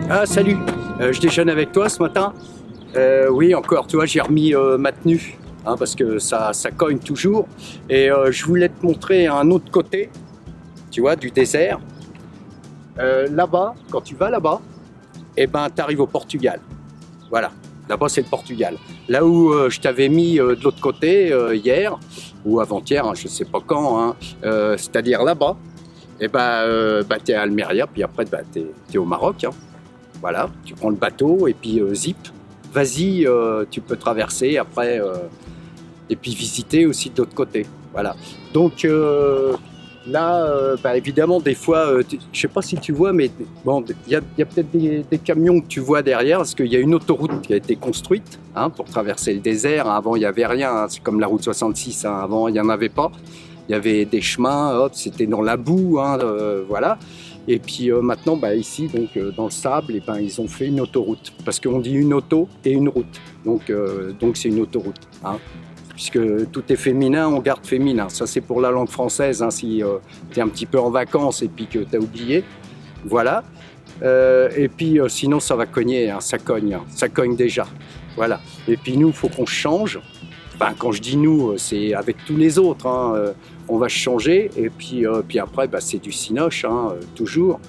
Ah salut, je déjeune avec toi ce matin. Oui encore, tu vois, j'ai remis ma tenue, hein, parce que ça cogne toujours. Et je voulais te montrer un autre côté, tu vois, du désert. Là-bas, quand tu vas là-bas, eh ben, tu arrives au Portugal. Voilà, là-bas c'est le Portugal. Là où je t'avais mis de l'autre côté hier, ou avant-hier, hein, je sais pas quand, hein, c'est-à-dire là-bas, et bah, t'es à Almeria, puis après bah, t'es au Maroc. Hein. Voilà, tu prends le bateau et puis zip, vas-y, tu peux traverser après et puis visiter aussi de l'autre côté. Voilà. Donc là, bah, évidemment, des fois, je sais pas si tu vois, mais bon, il y a peut-être des camions que tu vois derrière parce qu'il y a une autoroute qui a été construite hein, pour traverser le désert. Avant, il n'y avait rien. Hein. C'est comme la route 66. Hein. Avant, il n'y en avait pas. Il y avait des chemins, hop, c'était dans la boue, hein, voilà. Et puis maintenant, bah, ici, donc, dans le sable, et ben, ils ont fait une autoroute. Parce qu'on dit une auto et une route. Donc c'est une autoroute. Hein. Puisque tout est féminin, on garde féminin. Ça, c'est pour la langue française, hein, si tu es un petit peu en vacances et puis que tu as oublié. Voilà. Et puis sinon, ça va cogner, hein, ça cogne déjà. Voilà. Et puis nous, il faut qu'on change. Enfin, quand je dis nous, c'est avec tous les autres. Hein, on va changer et puis après, bah, c'est du cinoche, hein, toujours.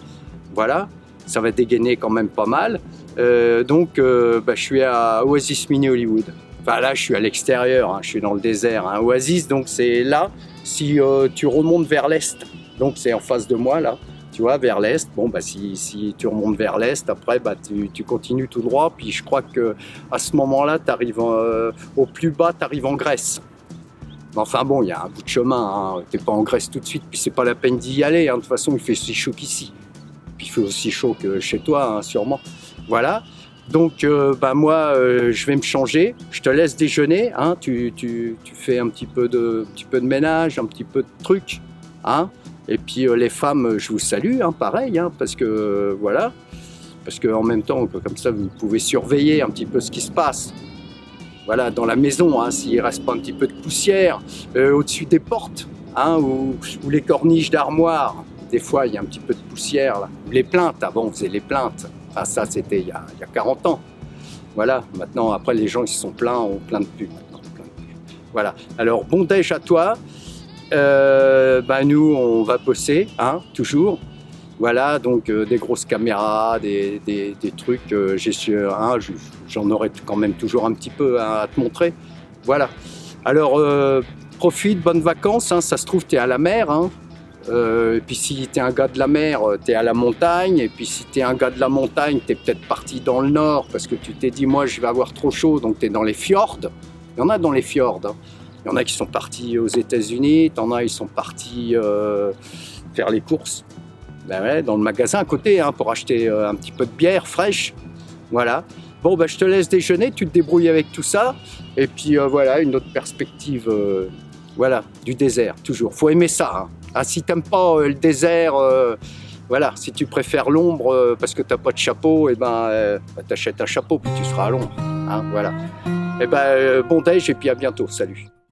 Voilà, ça va dégainer quand même pas mal. Bah, je suis à Oasis Mini Hollywood. Enfin là, je suis à l'extérieur, hein, je suis dans le désert. Hein. Oasis, donc c'est là, si tu remontes vers l'est, donc c'est en face de moi là. Tu vois, vers l'est, bon, bah, si tu remontes vers l'est, après, bah, tu continues tout droit. Puis je crois qu'à ce moment-là, tu arrives au plus bas, tu arrives en Grèce. Mais enfin bon, il y a un bout de chemin. Hein. Tu n'es pas en Grèce tout de suite, puis c'est pas la peine d'y aller. Hein. De toute façon, il fait aussi chaud qu'ici. Puis il fait aussi chaud que chez toi, hein, sûrement. Voilà. Donc, bah, moi, je vais me changer. Je te laisse déjeuner. Hein. Tu fais un petit peu de ménage, un petit peu de trucs. Hein. Et puis les femmes, je vous salue, hein, pareil, hein, parce que voilà, parce qu'en même temps, comme ça, vous pouvez surveiller un petit peu ce qui se passe. Voilà, dans la maison, hein, s'il ne reste pas un petit peu de poussière, au-dessus des portes, hein, ou les corniches d'armoire. Des fois, il y a un petit peu de poussière. Là. Les plaintes, avant, on faisait les plaintes. Enfin, ça, c'était il y a 40 ans. Voilà, maintenant, après, les gens, ils se sont plaints, on plaint plus maintenant. Voilà, alors, bon déj à toi. Bah nous on va bosser hein, toujours voilà donc des grosses caméras des trucs hein, j'en aurai quand même toujours un petit peu à te montrer voilà alors profite, bonnes vacances hein, ça se trouve t'es à la mer hein. Et puis si t'es un gars de la mer t'es à la montagne et puis si t'es un gars de la montagne t'es peut-être parti dans le nord parce que tu t'es dit moi je vais avoir trop chaud donc t'es dans les fjords, il y en a dans les fjords hein. Il y en a qui sont partis aux États-Unis, t'en as ils sont partis faire les courses ben ouais, dans le magasin à côté hein, pour acheter un petit peu de bière fraîche. Voilà. Bon, ben, je te laisse déjeuner, tu te débrouilles avec tout ça. Et puis voilà, une autre perspective voilà, du désert, toujours. Faut aimer ça. Hein. Ah, si t'aimes pas le désert, voilà, si tu préfères l'ombre parce que t'as pas de chapeau, et ben, t'achètes un chapeau puis tu seras à l'ombre. Hein, voilà. Et ben, bon déj et puis à bientôt. Salut.